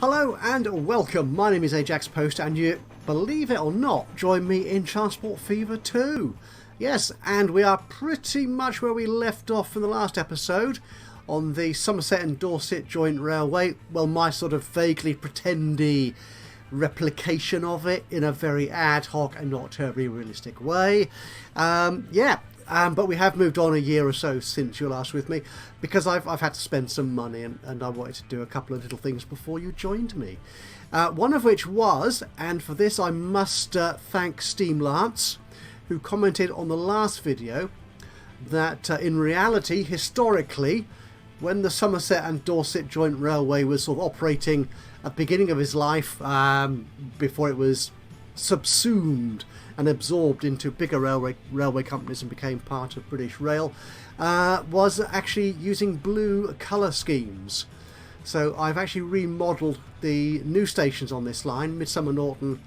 Hello and welcome, my name is Ajaxpost and you, believe it or not, join me in Transport Fever 2. Yes, and we are pretty much where we left off in the last episode on the Somerset and Dorset Joint Railway. Well, my sort of vaguely pretendy replication of it in a very ad hoc and not terribly realistic way. But we have moved on a year or so since you were last with me because I've had to spend some money and I wanted to do a couple of little things before you joined me. One of which was, and for this I must thank Steam Lance, who commented on the last video that in reality, historically, when the Somerset and Dorset Joint Railway was sort of operating at the beginning of his life, before it was subsumed and absorbed into bigger railway companies and became part of British Rail, was actually using blue colour schemes. So I've actually remodelled the new stations on this line, Midsummer Norton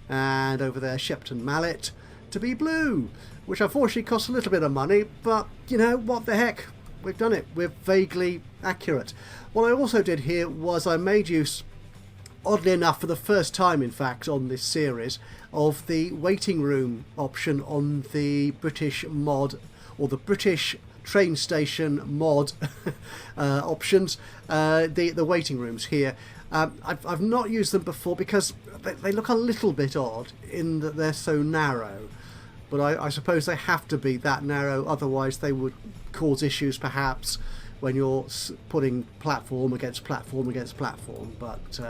and over there Shepton Mallet, to be blue, which unfortunately costs a little bit of money, but you know, what the heck, we've done it, we're vaguely accurate. What I also did here was I made use, oddly enough for the first time in fact on this series, of the waiting room option on the British mod, or the British train station mod options, the waiting rooms here. I've not used them before because they look a little bit odd in that they're so narrow, but I suppose they have to be that narrow, otherwise they would cause issues perhaps when you're putting platform against platform against platform, but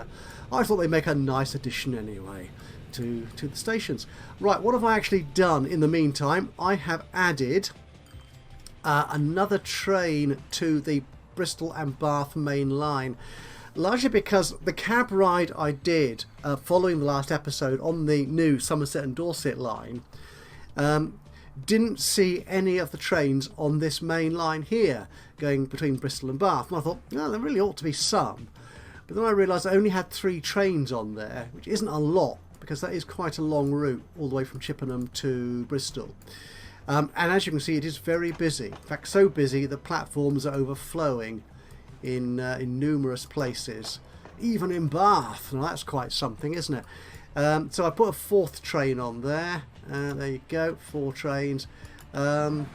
I thought they'd make a nice addition anyway to the stations. Right, what have I actually done in the meantime? I have added another train to the Bristol and Bath main line, largely because the cab ride I did following the last episode on the new Somerset and Dorset line didn't see any of the trains on this main line here going between Bristol and Bath, and I thought, no, there really ought to be some. But then I realised I only had 3 trains on there, which isn't a lot because that is quite a long route all the way from Chippenham to Bristol. And as you can see, it is very busy. In fact, so busy that platforms are overflowing in numerous places, even in Bath. Now that's quite something, isn't it? So I put a 4th train on there. There you go, 4 trains. Okay,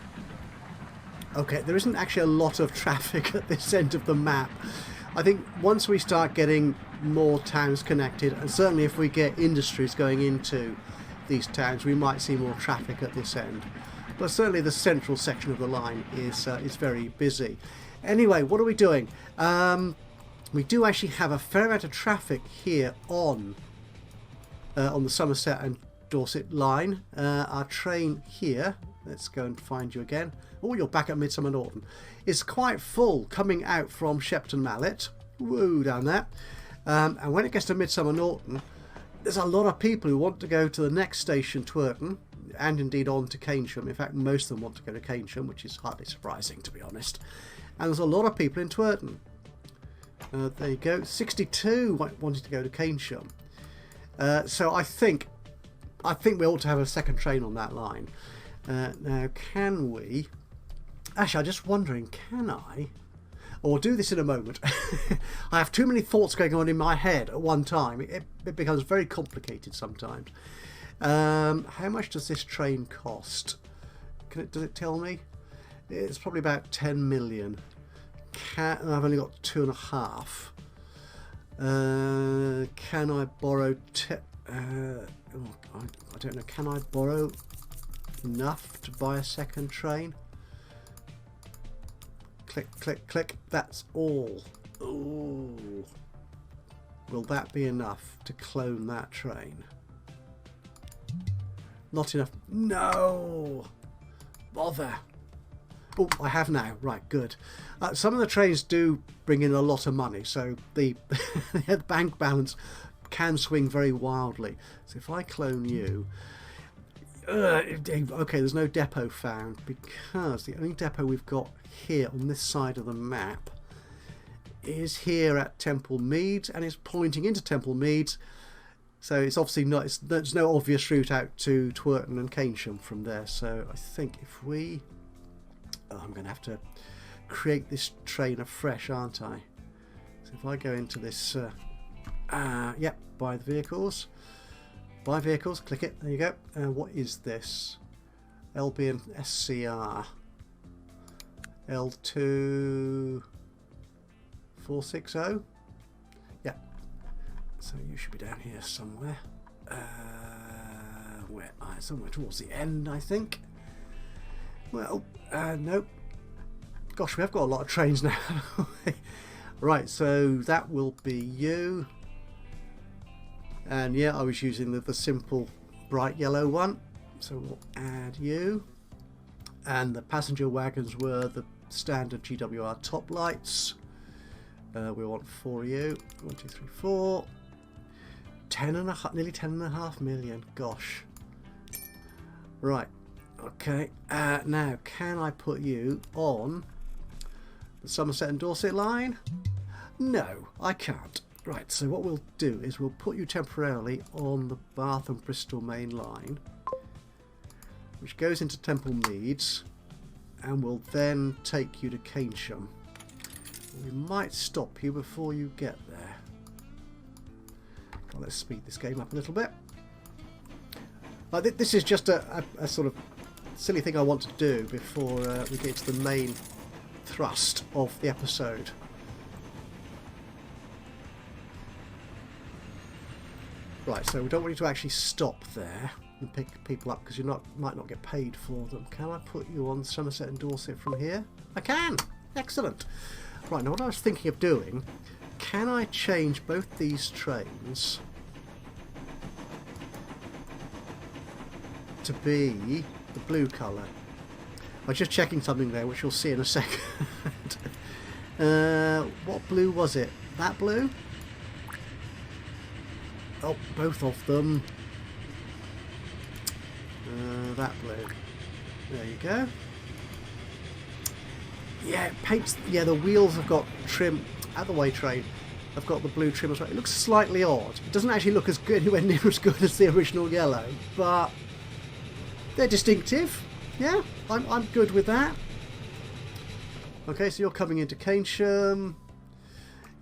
there isn't actually a lot of traffic at this end of the map. I think once we start getting more towns connected, and certainly if we get industries going into these towns, we might see more traffic at this end. But certainly the central section of the line is very busy. Anyway, what are we doing? We do actually have a fair amount of traffic here on the Somerset and Dorset line. Our train here, let's go and find you again. Oh, you're back at Midsummer Norton. Is quite full coming out from Shepton Mallet. Woo, down there. And when it gets to Midsummer Norton, there's a lot of people who want to go to the next station, Twerton, and indeed on to Keynsham. In fact, most of them want to go to Keynsham, which is hardly surprising, to be honest. And there's a lot of people in Twerton. There you go. 62 wanting to go to Keynsham. So I think we ought to have a second train on that line. Now, can we? Actually, I'm just wondering, can I? Or do this in a moment. I have too many thoughts going on in my head at one time. It becomes very complicated sometimes. How much does this train cost? Does it tell me? It's probably about 10 million. I've only got 2.5. Can I borrow? I don't know. Can I borrow enough to buy a second train? Click, click, click. That's all. Ooh. Will that be enough to clone that train? Not enough. No! Bother. Oh, I have now. Right, good. Some of the trains do bring in a lot of money, so the bank balance can swing very wildly. So if I clone you... okay, there's no depot found because the only depot we've got here on this side of the map is here at Temple Meads, and it's pointing into Temple Meads, so it's obviously not, there's no obvious route out to Twerton and Keynsham from there. So I think if we I'm going to have to create this train afresh, aren't I? So if I go into this Yep, buy the vehicles. Buy vehicles, click it, there you go. What is this? LB and SCR. L2 460. Yeah. So you should be down here somewhere. Where? Somewhere towards the end, I think. Well, nope. Gosh, we have got a lot of trains now. Right, so that will be you. And yeah, I was using the simple bright yellow one. So we'll add you. And the passenger wagons were the standard GWR top lights. We want 4 of you. 1, 2, 3, 4. 10.5, nearly 10.5 million. Gosh. Right. Okay. Now, can I put you on the Somerset and Dorset line? No, I can't. Right. So what we'll do is we'll put you temporarily on the Bath and Bristol main line, which goes into Temple Meads, and will then take you to Keynsham. We might stop you before you get there. Well, let's speed this game up a little bit. This is just a sort of silly thing I want to do before we get to the main thrust of the episode. Right, so we don't want you to actually stop there and pick people up because you might not get paid for them. Can I put you on Somerset and Dorset from here? I can! Excellent! Right, now what I was thinking of doing, can I change both these trains to be the blue colour? I'm just checking something there, which you'll see in a second. What blue was it? That blue? Oh, both of them. That blue. There you go. Yeah, it paints. Yeah, the wheels have got trim. At the way train, I've got the blue trim as well. It looks slightly odd. It doesn't actually look as good, anywhere near as good as the original yellow, but they're distinctive. Yeah, I'm good with that. Okay, so you're coming into Keynsham.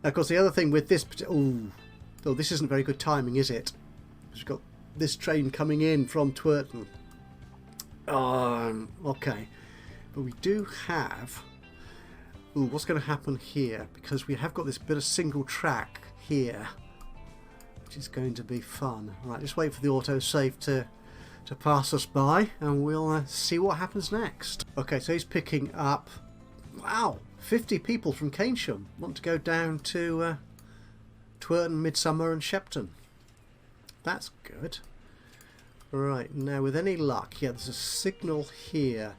Of course, the other thing with this, oh, this isn't very good timing, is it? We've got this train coming in from Twerton. Okay, but we do have. Ooh, what's going to happen here? Because we have got this bit of single track here, which is going to be fun. Right, just wait for the autosave to pass us by, and we'll see what happens next. Okay, so he's picking up. Wow, 50 people from Keynsham want to go down to Twerton, Midsummer, and Shepton. That's good. Right, now with any luck, yeah, there's a signal here.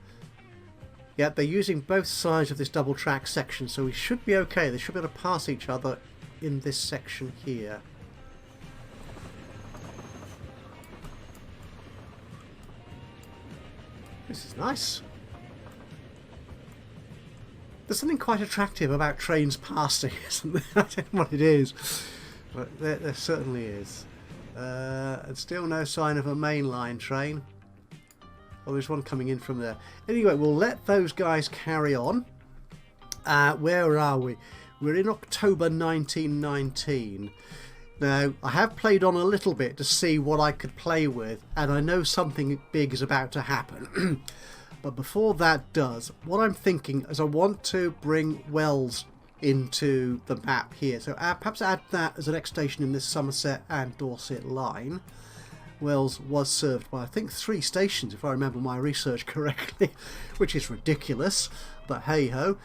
Yeah, they're using both sides of this double track section, so we should be okay. They should be able to pass each other in this section here. This is nice. There's something quite attractive about trains passing, isn't there? I don't know what it is, but there certainly is. And still no sign of a mainline train. Oh, there's one coming in from there. Anyway, we'll let those guys carry on. Where are we? We're in October 1919. Now, I have played on a little bit to see what I could play with, and I know something big is about to happen. But before that does, what I'm thinking is I want to bring Wells into the map here. So perhaps add that as an next station in this Somerset and Dorset line. Wells was served by, I think, 3 stations, if I remember my research correctly, which is ridiculous, but hey-ho.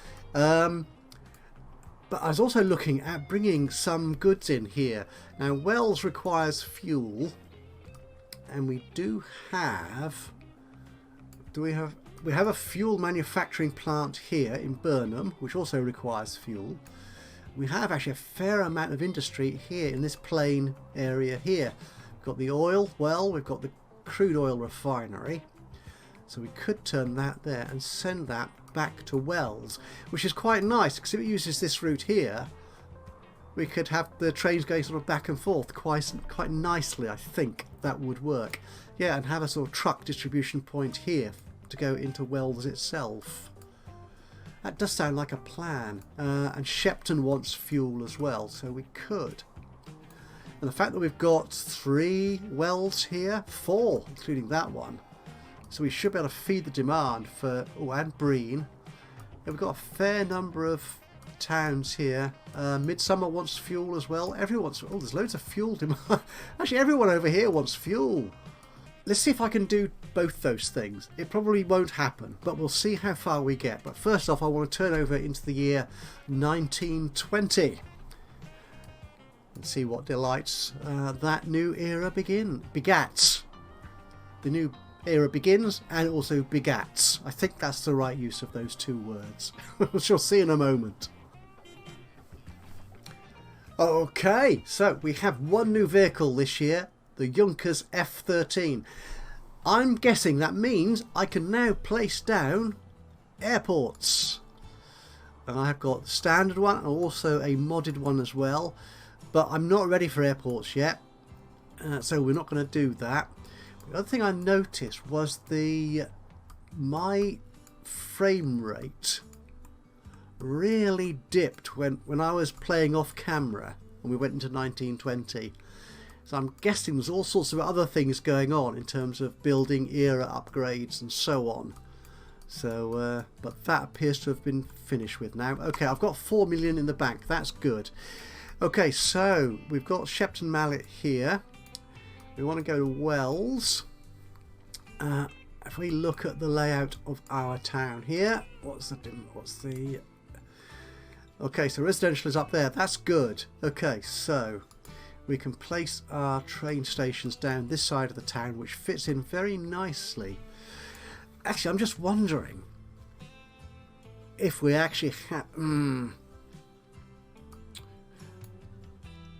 But I was also looking at bringing some goods in here. Now, Wells requires fuel, and we do have... we have a fuel manufacturing plant here in Burnham, which also requires fuel. We have actually a fair amount of industry here in this plain area here. We've got the oil well, we've got the crude oil refinery, so we could turn that there and send that back to Wells, which is quite nice because if it uses this route here, we could have the trains going sort of back and forth quite nicely. I think that would work. Yeah, and have a sort of truck distribution point here to go into Wells itself. That does sound like a plan. And Shepton wants fuel as well, so we could. And the fact that we've got 3 wells here, 4, including that one. So we should be able to feed the demand for... Oh, and Breen. Yeah, we've got a fair number of towns here. Midsummer wants fuel as well. Everyone's... Oh, there's loads of fuel demand. Actually, everyone over here wants fuel. Let's see if I can do both those things. It probably won't happen, but we'll see how far we get. But first off, I want to turn over into the year 1920 and see what delights that new era begats. The new era begins and also begats. I think that's the right use of those 2 words. Which you'll see in a moment. Okay, so we have 1 new vehicle this year. The Junkers F13. I'm guessing that means I can now place down airports. And I've got the standard one and also a modded one as well. But I'm not ready for airports yet. So we're not going to do that. The other thing I noticed was my frame rate really dipped when I was playing off camera and we went into 1920. So I'm guessing there's all sorts of other things going on in terms of building era upgrades and so on. So, but that appears to have been finished with now. Okay, I've got 4 million in the bank. That's good. Okay, so we've got Shepton Mallet here. We want to go to Wells. If we look at the layout of our town here, okay, so residential is up there. That's good. Okay, so we can place our train stations down this side of the town, which fits in very nicely. Actually, I'm just wondering if we actually have...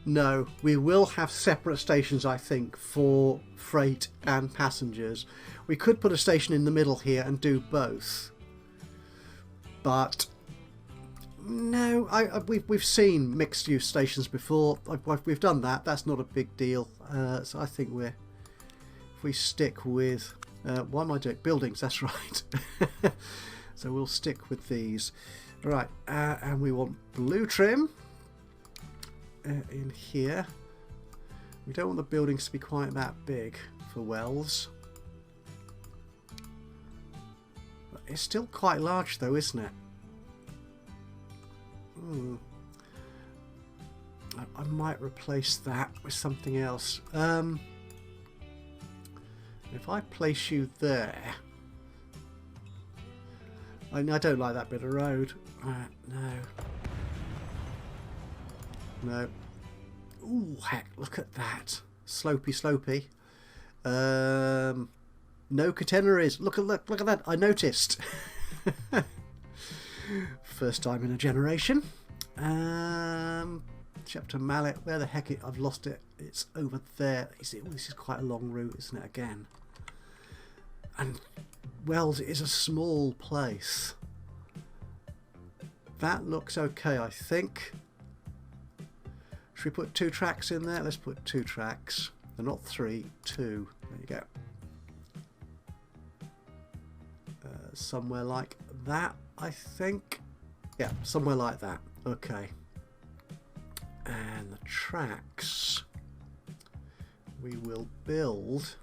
No, we will have separate stations, I think, for freight and passengers. We could put a station in the middle here and do both. But... no, we've seen mixed-use stations before. We've done that. That's not a big deal. So I think if we stick with... why am I doing buildings? That's right. So we'll stick with these. Right, and we want blue trim in here. We don't want the buildings to be quite that big for Wells. But it's still quite large though, isn't it? I might replace that with something else. If I place you there... I don't like that bit of road. No. No. Ooh, heck, look at that. Slopey, slopey. No catenaries. Look at that. I noticed. First time in a generation. Shepton Mallet. Where the heck I've lost it. It's over there. This is quite a long route, isn't it? Again. And Wells is a small place. That looks okay, I think. Should we put 2 tracks in there? Let's put 2 tracks. They're not 3, 2. There you go. Somewhere like that, I think. Yeah, somewhere like that. Okay. And the tracks we will build.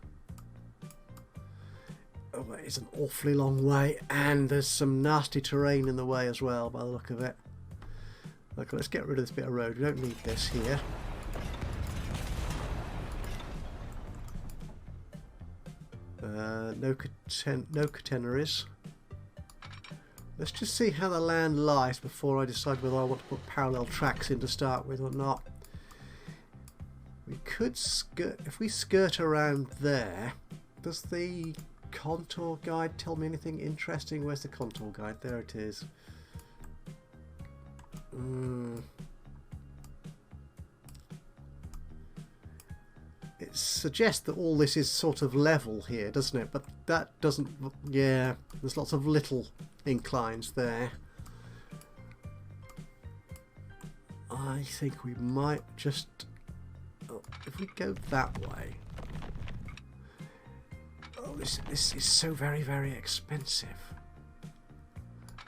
Oh, it's an awfully long way, and there's some nasty terrain in the way as well, by the look of it. Look, let's get rid of this bit of road. We don't need this here. No catenaries. Let's just see how the land lies before I decide whether I want to put parallel tracks in to start with or not. We could skirt, if we skirt around there. Does the contour guide tell me anything interesting? Where's the contour guide? There it is. It suggests that all this is sort of level here, doesn't it? But that doesn't... yeah, there's lots of little inclines there. I think we might just... oh, if we go that way... oh, this is so very, very expensive.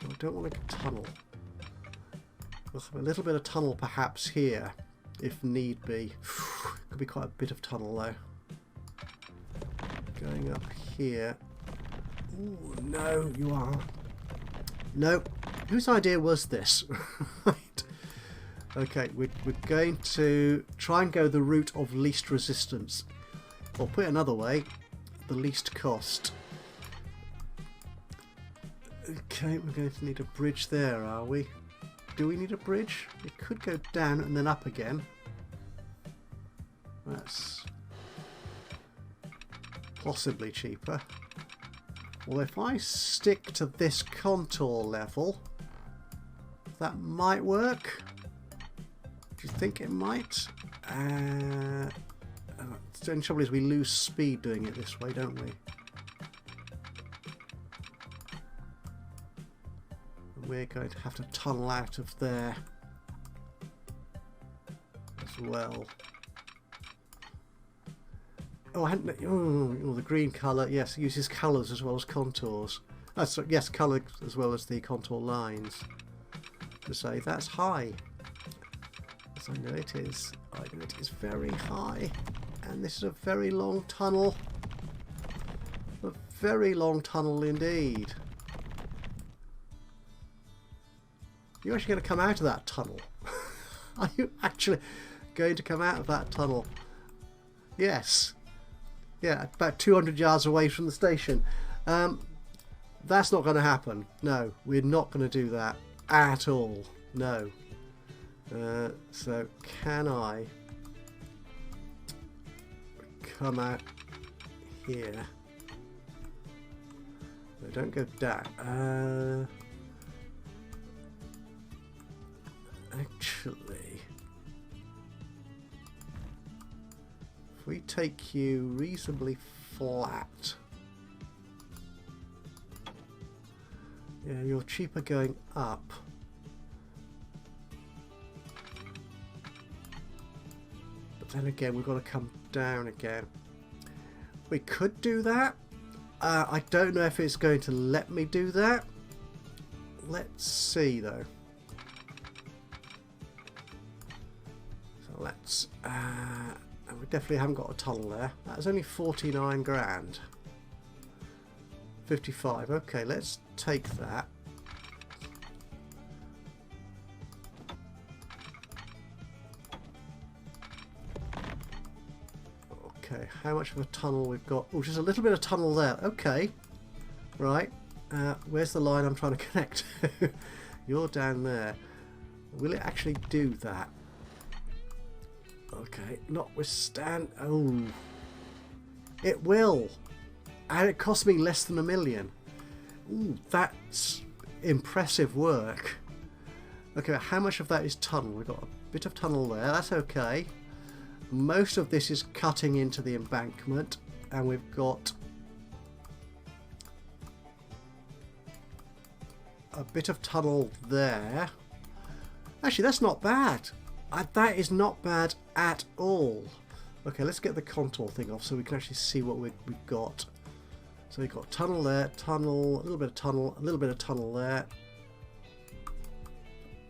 I don't want a tunnel. We'll have a little bit of tunnel perhaps here, if need be. could be quite a bit of tunnel though. Going up here. Ooh, no, you are. No. Whose idea was this? Right. Okay, we're going to try and go the route of least resistance. Or put it another way, the least cost. Okay, we're going to need a bridge there, are we? Do we need a bridge? We could go down and then up again. That's possibly cheaper. Well, if I stick to this contour level, that might work. Do you think it might? The only trouble is we lose speed doing it this way, don't we? We're going to have to tunnel out of there as well. Oh, I hadn't. Oh, the green colour. Yes, it uses colours as well as contours. Yes, colour as well as the contour lines. To say that's high. Yes, I know it is. I know it is very high. And this is a very long tunnel. A very long tunnel indeed. You're actually going to come out of that tunnel. Are you actually going to come out of that tunnel? Yes. Yeah, about 200 yards away from the station. That's not going to happen. No, we're not going to do that at all. No. So, can I come out here? No, don't go down. Actually, if we take you reasonably flat, yeah, you're cheaper going up. But then again, we've got to come down again. We could do that. I don't know if it's going to let me do that. Let's see though. Let's we definitely haven't got a tunnel there. That's only 49 grand. 55. Okay, let's take that. Okay, how much of a tunnel we've got? Oh, just a little bit of tunnel there. Okay, right. Where's the line I'm trying to connect to? You're down there. Will it actually do that? Okay, notwithstand. Oh, it will, and it cost me less than $1 million. Ooh, that's impressive work. Okay, how much of that is tunnel? We've got a bit of tunnel there. That's okay. Most of this is cutting into the embankment, and we've got a bit of tunnel there. Actually, that's not bad. That is not bad at all. Okay, let's get the contour thing off so we can actually see what we've got. So we've got tunnel there, tunnel, a little bit of tunnel, a little bit of tunnel there.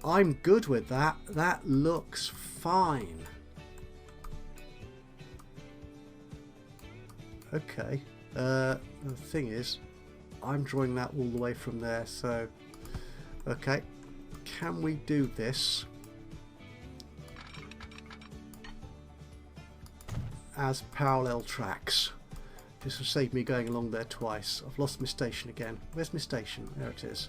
I'm good with that. That looks fine. Okay. The thing is, I'm drawing that all the way from there, so... Okay. Can we do this as parallel tracks? This will save me going along there twice. I've lost my station again. Where's my station? There it is.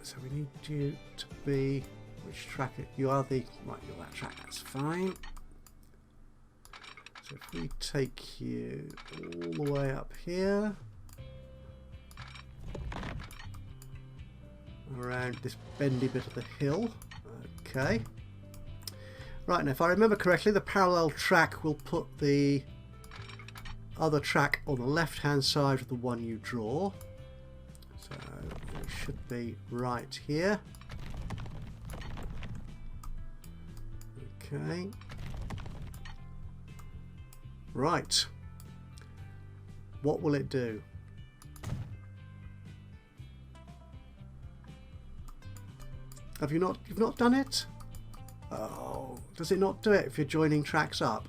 So we need you to be... Which track? You are the... Right, you're that track. That's fine. So if we take you all the way up here, around this bendy bit of the hill. Okay. Right, now if I remember correctly, the parallel track will put the other track on the left hand side of the one you draw. So it should be right here. Okay. Right. What will it do? You've not done it? Oh, does it not do it if you're joining tracks up?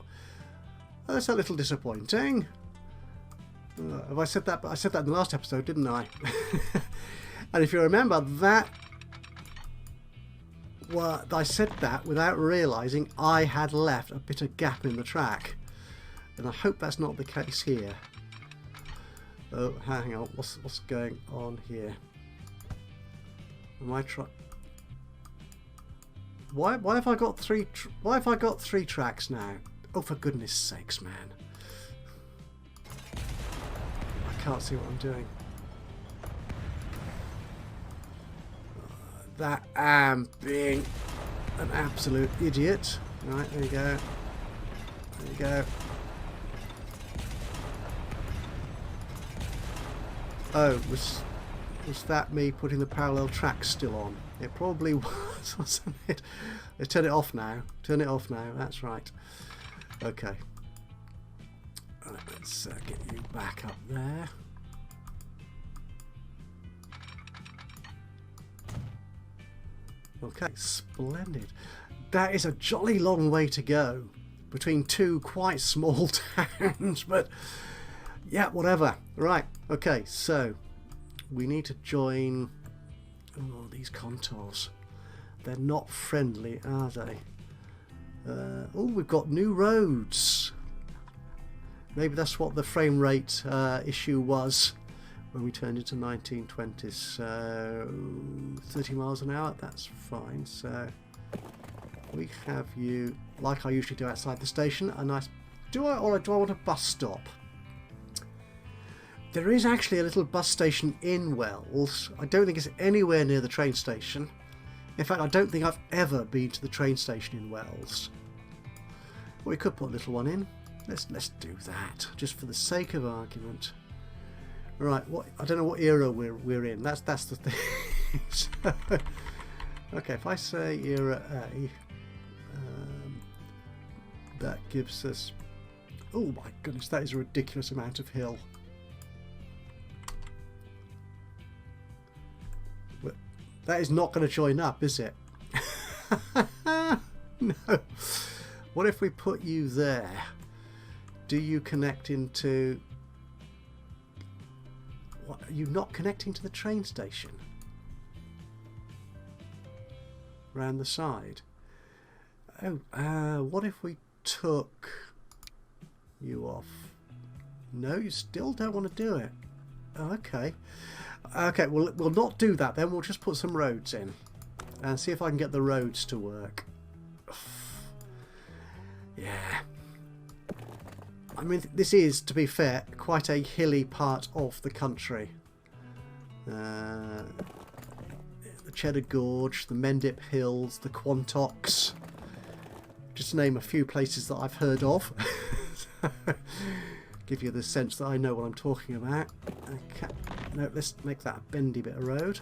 Oh, that's a little disappointing. Have I said that? I said that in the last episode, didn't I? And if you remember that, well, I said that without realising I had left a bit of gap in the track, and I hope that's not the case here. Oh, hang on, what's going on here? Am I trying? Why have I got three? Why have I got 3 tracks now? Oh, for goodness sakes, man! I can't see what I'm doing. That am being an absolute idiot. Right, there you go. There you go. Oh, was that me putting the parallel tracks still on? It probably was, wasn't it? Turn it off now. Turn it off now. That's right. Okay. Right, let's get you back up there. Okay, splendid. That is a jolly long way to go between 2 quite small towns, but yeah, whatever. Right, okay, so we need to join. Oh, these contours. They're not friendly, are they? Oh, we've got new roads. Maybe that's what the frame rate issue was when we turned into 1920s. So 30 miles an hour, that's fine. So we have you, like I usually do outside the station, a nice. Do I want a bus stop? There is actually a little bus station in Wells. I don't think it's anywhere near the train station. In fact, I don't think I've ever been to the train station in Wells. Well, we could put a little one in. Let's do that, just for the sake of argument. Right, what I don't know what era we're in. That's the thing. So, okay, if I say era A, that gives us. Oh my goodness, that is a ridiculous amount of hill. That is not going to join up, is it? No. What if we put you there? Do you connect into... What, are you not connecting to the train station? Round the side? Oh, what if we took you off? No, you still don't want to do it. Oh, okay. Okay, we'll not do that then. We'll just put some roads in and see if I can get the roads to work. Yeah. I mean, this is, to be fair, quite a hilly part of the country. The Cheddar Gorge, the Mendip Hills, the Quantocks. Just to name a few places that I've heard of. Give you the sense that I know what I'm talking about. Okay. No, let's make that a bendy bit of road.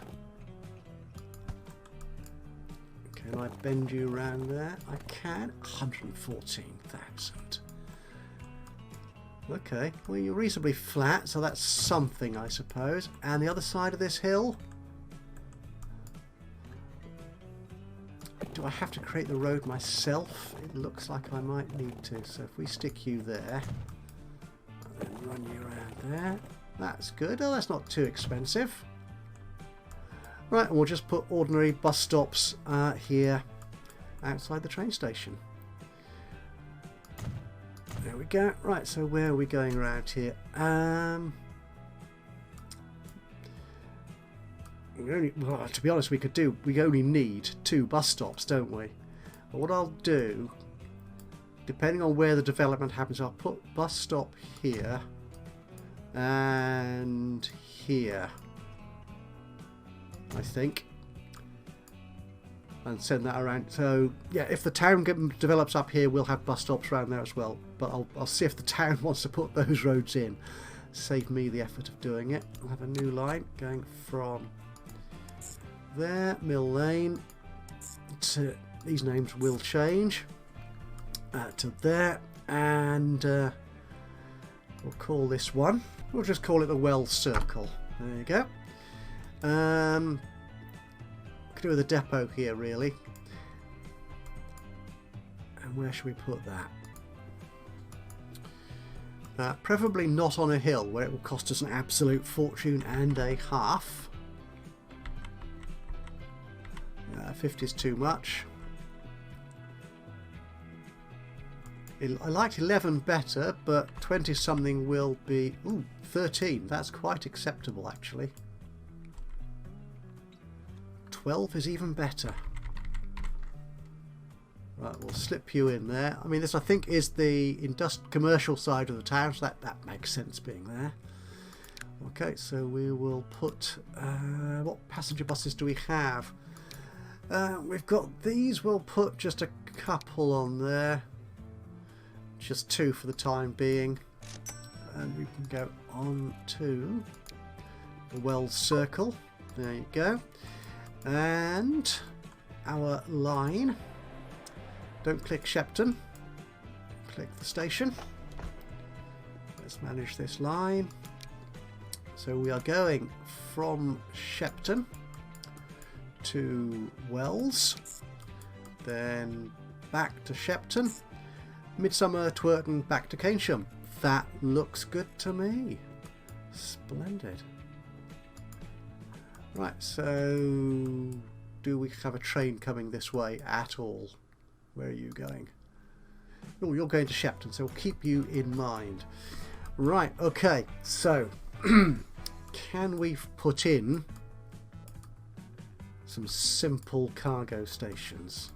Can I bend you around there? I can. 114,000. Okay, well, you're reasonably flat, so that's something, I suppose. And the other side of this hill? Do I have to create the road myself? It looks like I might need to. So if we stick you there, and then run you around there. That's good. Oh, that's not too expensive. Right, and we'll just put ordinary bus stops here outside the train station. There we go. Right, so where are we going around here? Well, to be honest, we only need 2 bus stops, don't we? But what I'll do, depending on where the development happens, I'll put bus stop here and here, I think, and send that around. So yeah, if the town develops up here, we'll have bus stops around there as well, but I'll see if the town wants to put those roads in. Save me the effort of doing it. I'll have a new line going from there, Mill Lane, to, these names will change, to there, and we'll call this one, we'll just call it the Wells Circle. There you go. Could do with a depot here, really. And where should we put that? Preferably not on a hill where it will cost us an absolute fortune and a half. 50 is too much. I liked 11 better, but 20 something will be... Ooh, 13. That's quite acceptable, actually. 12 is even better. Right, we'll slip you in there. I mean, this I think is the commercial side of the town, so that makes sense being there. Okay, so we will put... what passenger buses do we have? We've got these. We'll put just a couple on there. Just 2 for the time being. And we can go on to the Wells Circle. There you go. And our line. Don't click Shepton. Click the station. Let's manage this line. So we are going from Shepton to Wells, then back to Shepton, Midsummer, Twerton, back to Keynsham. That looks good to me. Splendid. Right, so do we have a train coming this way at all? Where are you going? Oh, you're going to Shepton, so we'll keep you in mind. Right, okay, so can we put in some simple cargo stations?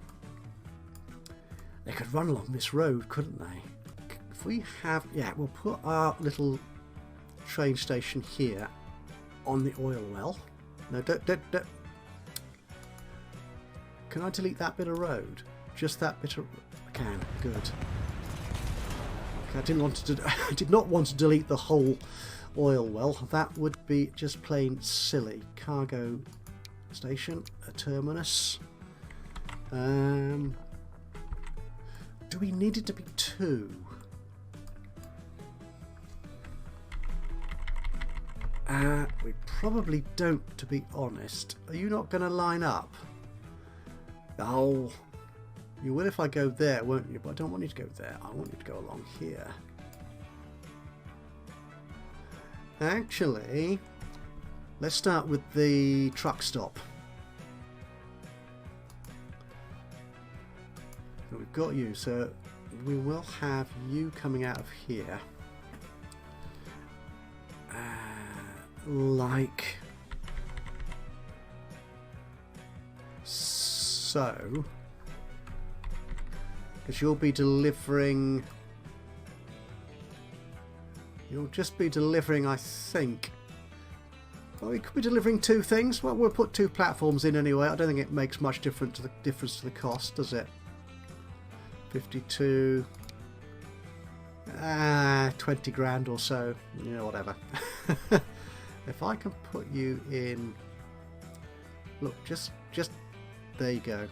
They could run along this road, couldn't they? If we have... Yeah, we'll put our little train station here on the oil well. No, don't. Can I delete that bit of road? Just that bit of... I can. Good. Okay, I did not want to delete the whole oil well. That would be just plain silly. Cargo station, a terminus. Do we need it to be 2? We probably don't, to be honest. Are you not going to line up? Oh, you will if I go there, won't you? But I don't want you to go there. I want you to go along here. Actually, let's start with the truck stop. So we've got you, so we will have you coming out of here. Like so. Because you'll be delivering... You'll just be delivering, I think... Well, we could be delivering 2 things. Well, we'll put 2 platforms in anyway. I don't think it makes much difference to the cost, does it? 52... 20 grand or so. You know, whatever. If I can put you in... Look, just... There you go.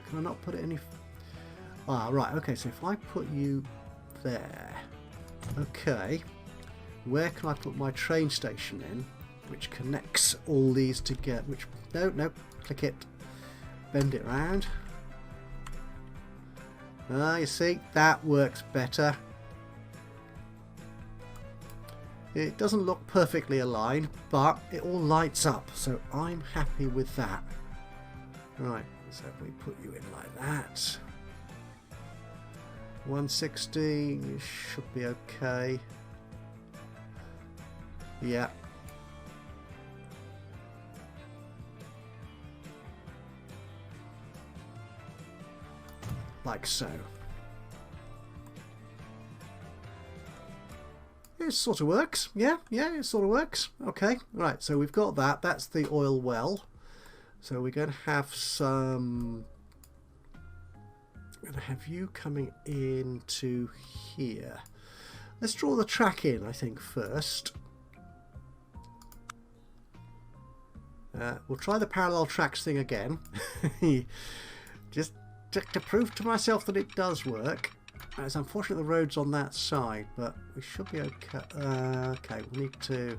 Can I not put it any... Ah, right, okay, so if I put you there... Okay. Where can I put my train station in? Which connects all these together. Which... No, click it. Bend it round. Ah, you see, that works better. It doesn't look perfectly aligned, but it all lights up, so I'm happy with that. Right, so if we put you in like that. 160 should be okay. Yeah. Like so. It sort of works. Yeah, it sort of works. Okay, right, so we've got that. That's the oil well. So we're going to have some... I'm going to have you coming into here. Let's draw the track in, I think, first. We'll try the parallel tracks thing again. Just to prove to myself that it does work. It's unfortunate the road's on that side, but we should be okay. Okay, we need to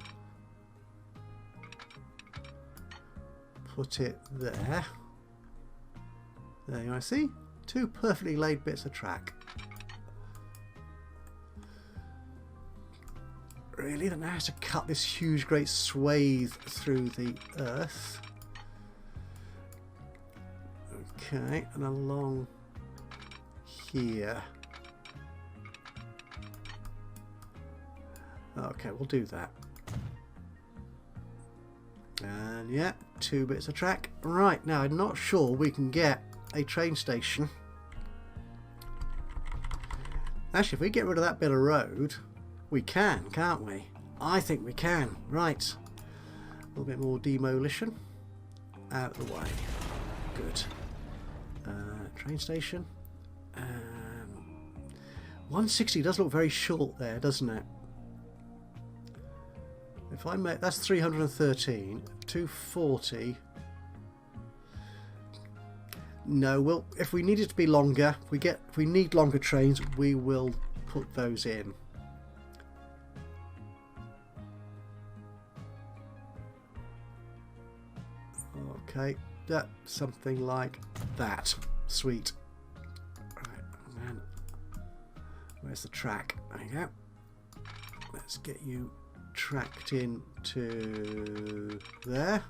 put it there. There you are, see? 2 perfectly laid bits of track. Really? That now has to cut this huge great swathe through the earth. Okay, and along here. Okay, we'll do that. And yeah, 2 bits of track. Right, now I'm not sure we can get a train station. Actually, if we get rid of that bit of road, we can, can't we? I think we can. Right. A little bit more demolition. Out of the way. Good. Train station. 160 does look very short there, doesn't it? If I make that's 313, 240. No, well, if we need it to be longer, if we need longer trains, we will put those in. Okay, that's something like that. Sweet. Right, and then where's the track? There you go. Let's get you tracked in to there.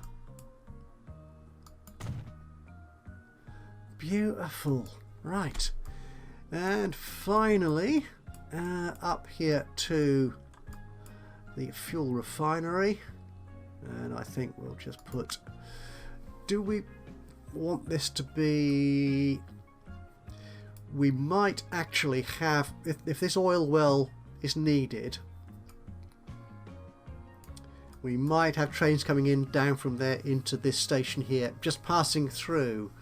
Beautiful. Right. And finally, up here to the fuel refinery. And I think we'll just put... Do we want this to be... We might actually have... If this oil well is needed, we might have trains coming in down from there into this station here, just passing through.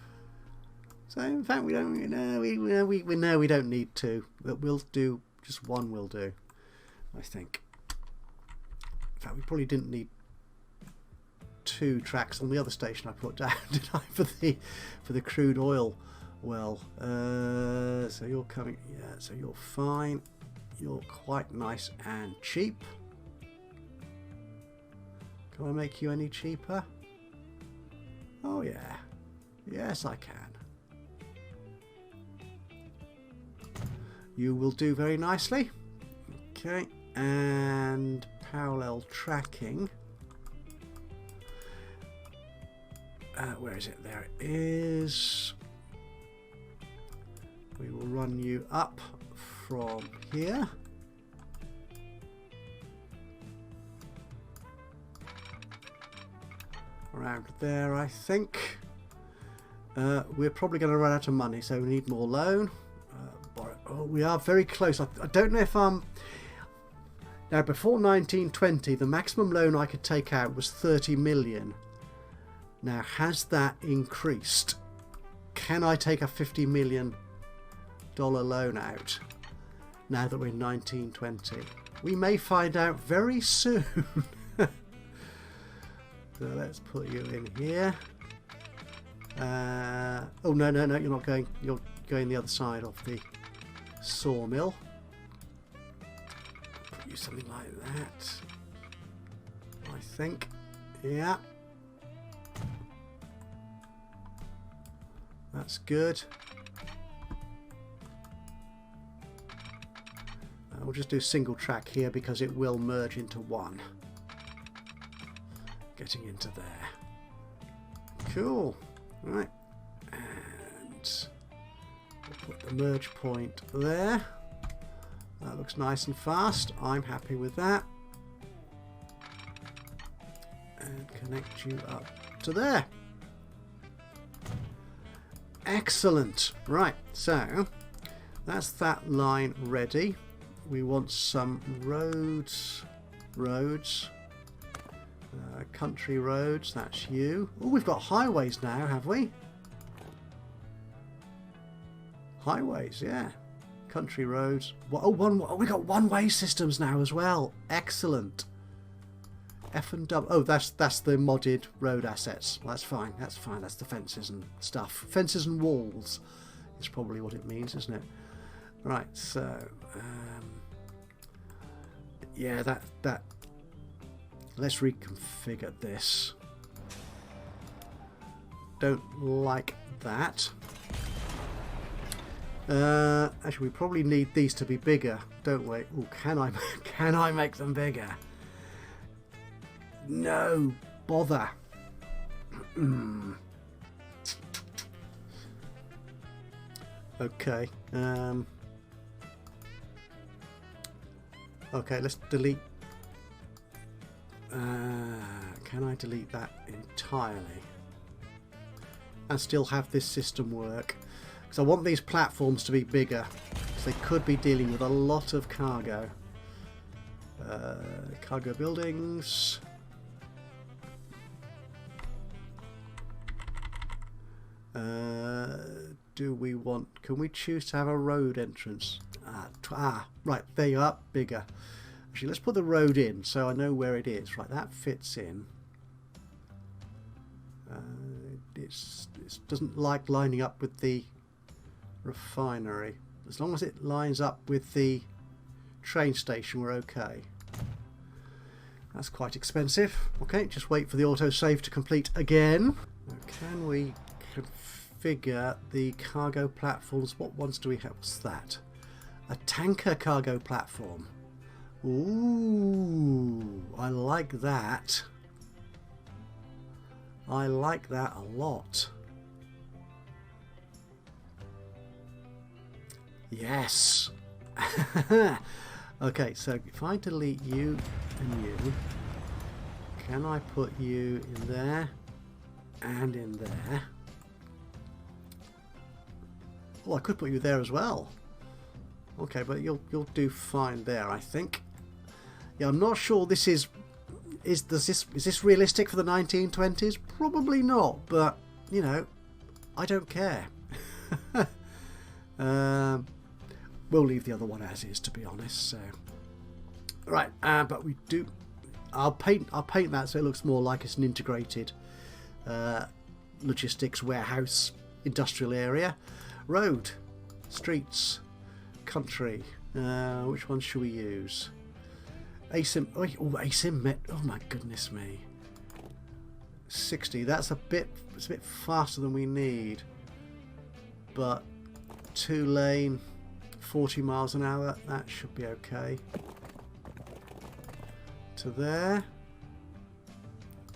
So in fact, we don't. We know we don't need to. But we'll do just one. Will do, I think. In fact, we probably didn't need 2 tracks on the other station I put down, did I, for the crude oil well. So you're coming. Yeah. So you're fine. You're quite nice and cheap. Can I make you any cheaper? Oh yeah. Yes, I can. You will do very nicely. Okay, and parallel tracking. Where is it? There it is. We will run you up from here. Around there, I think. We're probably going to run out of money, so we need more loan. Oh, we are very close. I don't know if I'm... Now, before 1920, the maximum loan I could take out was 30 million. Now, has that increased? Can I take a $50 million loan out now that we're in 1920? We may find out very soon. So let's put you in here. Oh, no, you're not going. You're going the other side of the sawmill. Put you something like that, I think. Yeah, that's good. We'll just do single track here because it will merge into one. Getting into there. Cool. Right. And we'll put the merge point there. That looks nice and fast. I'm happy with that. And connect you up to there. Excellent. Right. So that's that line ready. We want some roads. Country roads, that's you. Oh, we've got highways now, have we? Highways, yeah. Country roads. Oh, we got one-way systems now as well. Excellent. F and W. Oh, that's the modded road assets. That's fine. That's fine. That's the fences and stuff. Fences and walls is probably what it means, isn't it? Right. So, yeah, that. Let's reconfigure this. Don't like that. Actually, we probably need these to be bigger, don't we? Oh, can I make them bigger? No, bother. Okay. Okay, let's delete. Can I delete that entirely and still have this system work? Because I want these platforms to be bigger, because they could be dealing with a lot of cargo. Cargo buildings. Do we want? Can we choose to have a road entrance? Right, there you are, bigger. Actually, let's put the road in so I know where it is. Right, that fits in. It doesn't like lining up with the refinery. As long as it lines up with the train station, we're okay. That's quite expensive. Okay, just wait for the autosave to complete again. Can we configure the cargo platforms? What ones do we have? What's that? A tanker cargo platform. Ooh, I like that. I like that a lot. Yes. Okay, so if I delete you and you, can I put you in there and in there? Oh, I could put you there as well. Okay, but you'll do fine there, I think. Yeah, I'm not sure this is this realistic for the 1920s? Probably not, but you know, I don't care. We'll leave the other one as is, to be honest. So, right, but we do. I'll paint that so it looks more like it's an integrated logistics warehouse industrial area. Road, streets, country. Which one should we use? Asym. Oh my goodness me. 60. It's a bit faster than we need. But 2-lane, 40 miles an hour. That should be okay. To there.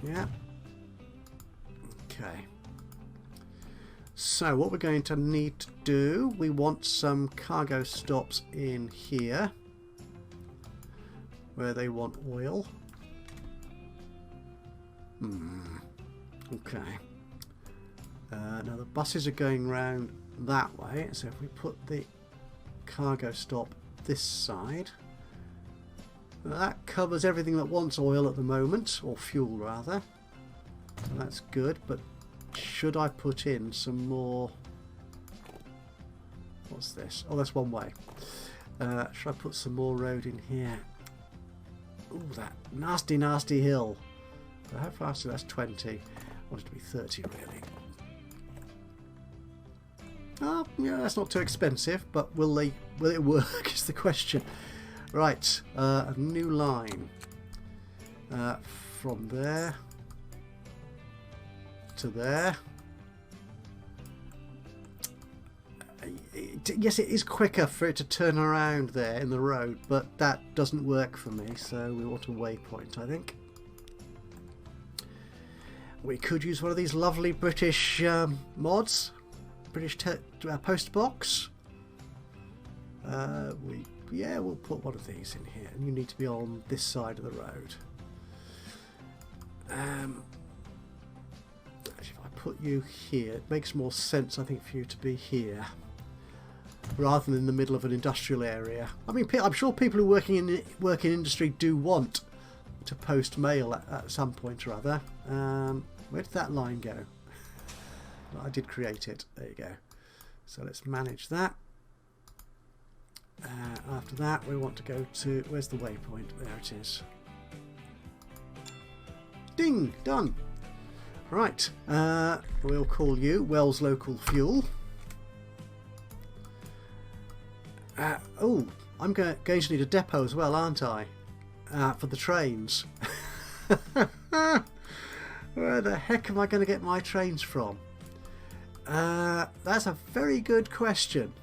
Yeah. Okay. So what we're going to need to do, we want some cargo stops in here where they want oil. Okay. Now the buses are going round that way, so if we put the cargo stop this side, that covers everything that wants oil at the moment, or fuel rather. So that's good, but should I put in some more? What's this? Oh, that's one way. Should I put some more road in here? Ooh, that nasty hill. How fast is that? That's 20. I want it to be 30 really. Oh, yeah, that's not too expensive, but will it work is the question. Right, a new line from there to there. Yes, it is quicker for it to turn around there in the road, but that doesn't work for me, so we want a waypoint, I think. We could use one of these lovely British mods. British post box. We'll put one of these in here, and you need to be on this side of the road. Actually, if I put you here, it makes more sense, I think, for you to be here rather than in the middle of an industrial area. I mean, I'm sure people who work in industry do want to post mail at some point or other. Where did that line go? Well, I did create it. There you go. So let's manage that. After that, we want to go to, where's the waypoint? There it is. Ding! Done. Right. We'll call you Wells Local Fuel. Oh, I'm going to need a depot as well, aren't I? For the trains. Where the heck am I going to get my trains from? That's a very good question.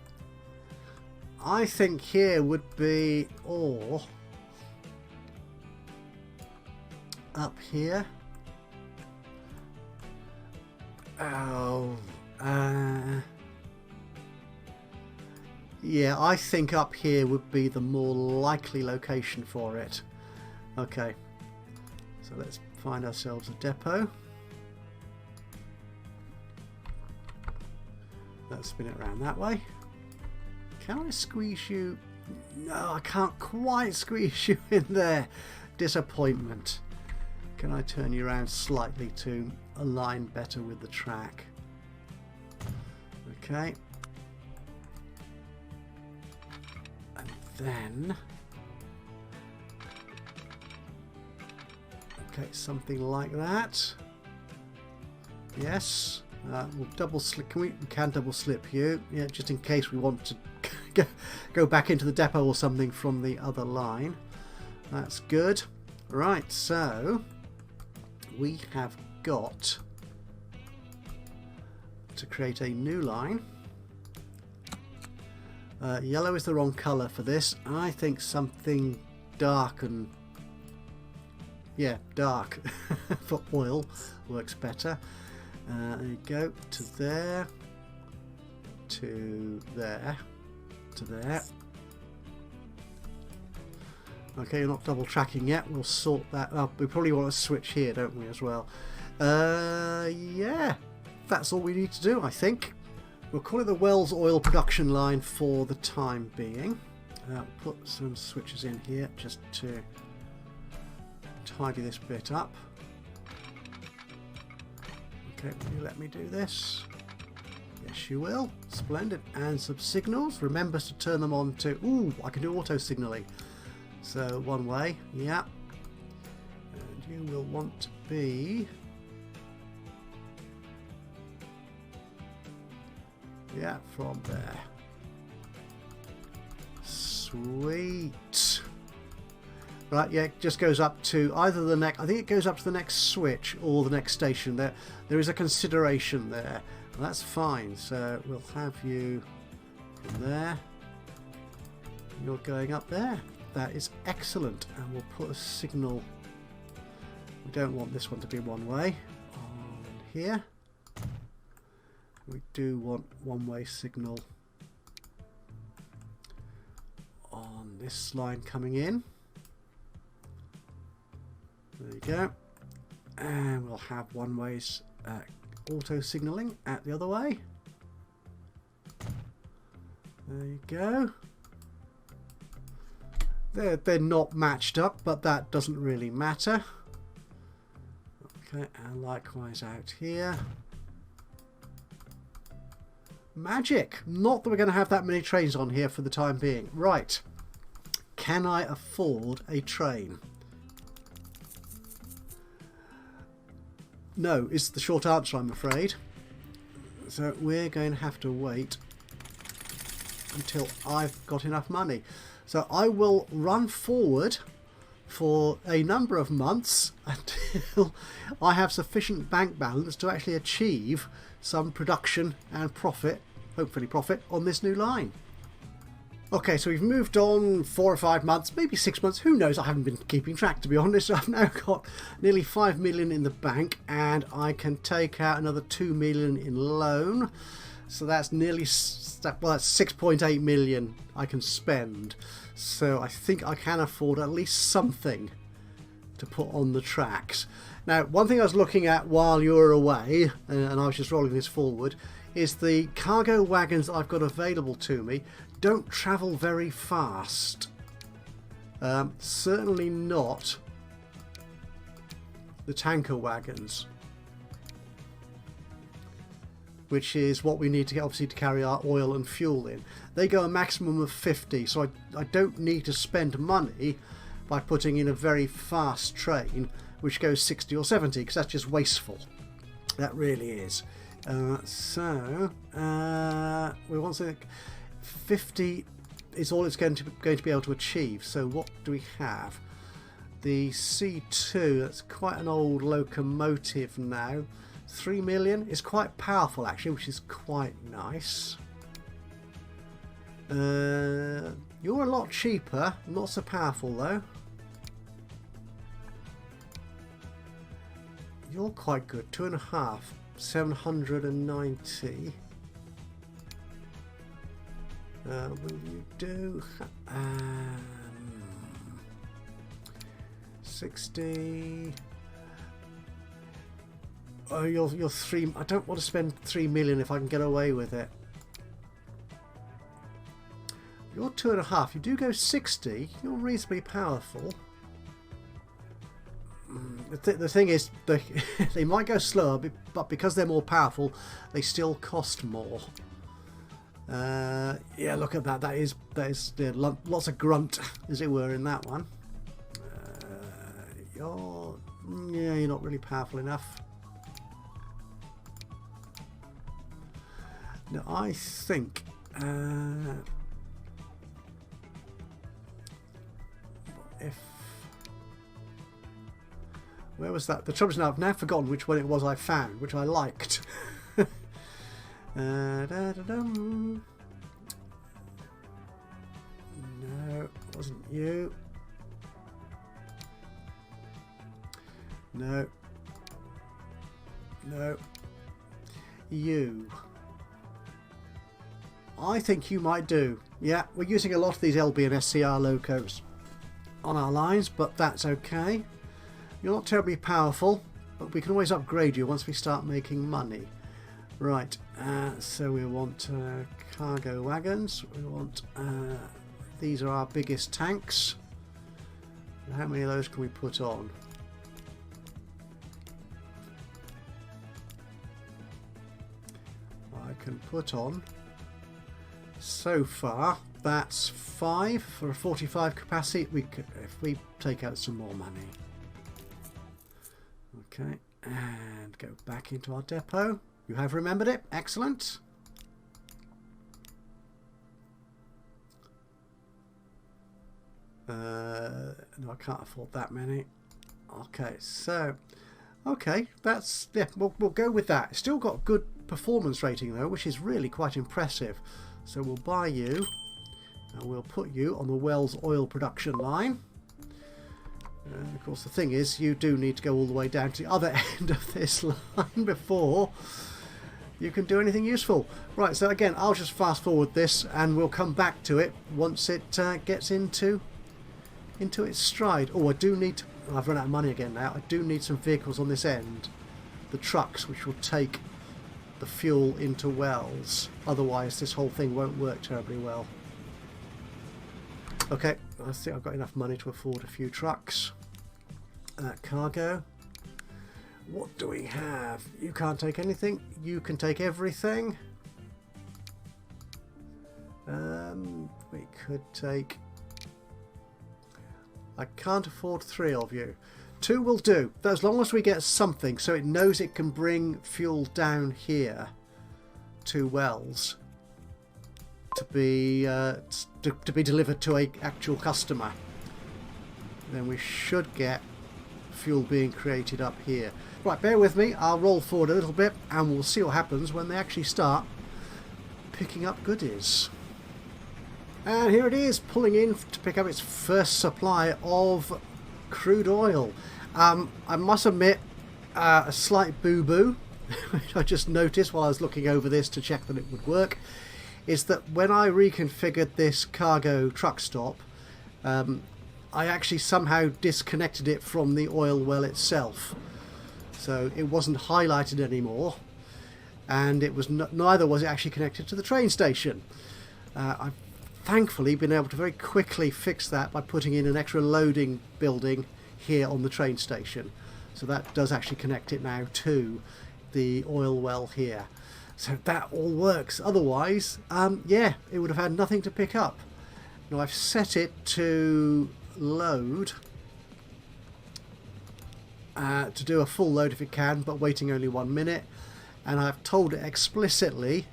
I think here would be, or up here. Oh, yeah, I think up here would be the more likely location for it. Okay, so let's find ourselves a depot. Let's spin it around that way. Can I squeeze you? No, I can't quite squeeze you in there. Disappointment. Can I turn you around slightly to align better with the track? Okay. And then... okay, something like that. Yes. We'll double slip. We can double slip you, yeah, just in case we want to go back into the depot or something from the other line. That's good. Right, so we have got to create a new line. Yellow is the wrong colour for this. I think something dark and dark for oil works better. There you go, to there, to there, to there. Okay, you're not double tracking yet. We'll sort that up. We probably want to switch here, don't we, as well? Yeah, that's all we need to do, I think. We'll call it the Wells oil production line for the time being. Put some switches in here just to tidy this bit up. Okay, will you let me do this? Yes, you will. Splendid. And some signals. Remember to turn them on to... ooh, I can do auto signalling. So, one way. Yeah. And you will want to be... yeah, from there. Sweet. Right, yeah, it just goes up to either the next... I think it goes up to the next switch or the next station. There is a consideration there. Well, that's fine. So we'll have you from there. You're going up there. That is excellent. And we'll put a signal. We don't want this one to be one way. On here. We do want one-way signal on this line coming in. There you go. And we'll have one-ways auto signalling at the other way. There you go. They're not matched up, but that doesn't really matter. Okay, and likewise out here. Magic! Not that we're going to have that many trains on here for the time being. Right. Can I afford a train? No, is the short answer, I'm afraid. So we're going to have to wait until I've got enough money. So I will run forward for a number of months until I have sufficient bank balance to actually achieve some production and profit, hopefully profit, on this new line. Okay, so we've moved on 4 or 5 months, maybe 6 months, who knows, I haven't been keeping track, to be honest. I've now got nearly 5 million in the bank and I can take out another 2 million in loan. So that's nearly, well, that's 6.8 million I can spend. So I think I can afford at least something to put on the tracks. Now, one thing I was looking at while you were away, and I was just rolling this forward, is the cargo wagons that I've got available to me don't travel very fast. Certainly not the tanker wagons, which is what we need to get, obviously, to carry our oil and fuel in. They go a maximum of 50, so I don't need to spend money by putting in a very fast train which goes 60 or 70, because that's just wasteful. That really is. So we want to 50 is all it's going to be able to achieve. So what do we have? The C2, that's quite an old locomotive now. 3 million is quite powerful actually, which is quite nice. You're a lot cheaper, not so powerful though. You're quite good, 2.5, 790. Will you do 60? Oh, you're 3. I don't want to spend 3 million if I can get away with it. You're 2.5. You do go 60. You're reasonably powerful. The thing is, they might go slower, but because they're more powerful, they still cost more. Yeah, look at that. That is yeah, lots of grunt, as it were, in that one. You're not really powerful enough. No, I think. Where was that? The trouble is now I've now forgotten which one it was I found, which I liked. No, it wasn't you. No. No. You. I think you might do. Yeah, we're using a lot of these LB and SCR locos on our lines, but that's okay. You're not terribly powerful, but we can always upgrade you once we start making money. Right, so we want cargo wagons. We want these are our biggest tanks. How many of those can we put on? I can put on, so far, that's 5 for a 45 capacity. We could, if we take out some more money. Okay, and go back into our depot. You have remembered it. Excellent. No, I can't afford that many. Okay, so that's yeah. We'll go with that. It's still got good performance rating though, which is really quite impressive. So we'll buy you, and we'll put you on the Wells oil production line. And of course, the thing is, you do need to go all the way down to the other end of this line before you can do anything useful. Right, so again, I'll just fast forward this and we'll come back to it once it gets into its stride. Oh, I do need to, I've run out of money again now. I do need some vehicles on this end. The trucks, which will take the fuel into Wells. Otherwise, this whole thing won't work terribly well. Okay, I think I've got enough money to afford a few trucks. Cargo. What do we have? You can't take anything. You can take everything. We could take... I can't afford 3 of you. 2 will do, as long as we get something so it knows it can bring fuel down here to Wells to be delivered to an actual customer. Then we should get fuel being created up here. Right, bear with me, I'll roll forward a little bit and we'll see what happens when they actually start picking up goodies. And here it is, pulling in to pick up its first supply of crude oil. I must admit, a slight boo-boo, which I just noticed while I was looking over this to check that it would work, is that when I reconfigured this cargo truck stop, I actually somehow disconnected it from the oil well itself. So it wasn't highlighted anymore, and it was neither was it actually connected to the train station. I've thankfully been able to very quickly fix that by putting in an extra loading building here on the train station. So that does actually connect it now to the oil well here. So that all works. Otherwise, yeah, it would have had nothing to pick up. Now I've set it to load, to do a full load if it can, but waiting only 1 minute. And I've told it explicitly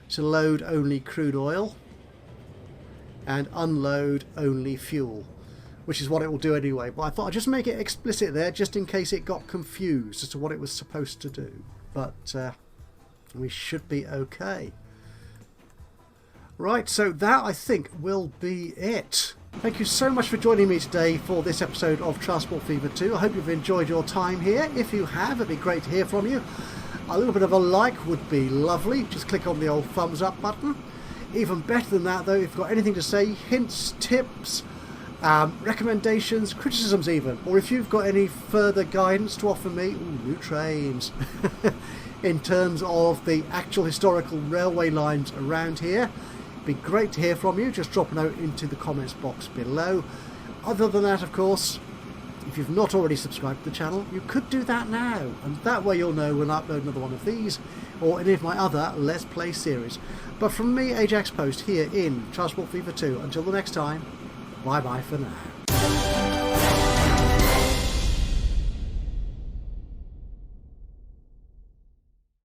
to load only crude oil and unload only fuel, which is what it will do anyway. But I thought I'd just make it explicit there, just in case it got confused as to what it was supposed to do. But we should be okay. Right, so that I think will be it. Thank you so much for joining me today for this episode of Transport Fever 2. I hope you've enjoyed your time here. If you have, it'd be great to hear from you. A little bit of a like would be lovely. Just click on the old thumbs up button. Even better than that though, if you've got anything to say, hints, tips, recommendations, criticisms even, or if you've got any further guidance to offer me, new trains, in terms of the actual historical railway lines around here, it'd be great to hear from you. Just drop a note into the comments box below. Other than that, of course, if you've not already subscribed to the channel, you could do that now, and that way you'll know when I upload another one of these or any of my other Let's Play series. But from me, Ajaxpost, here in Transport Fever 2, until the next time, bye bye for now.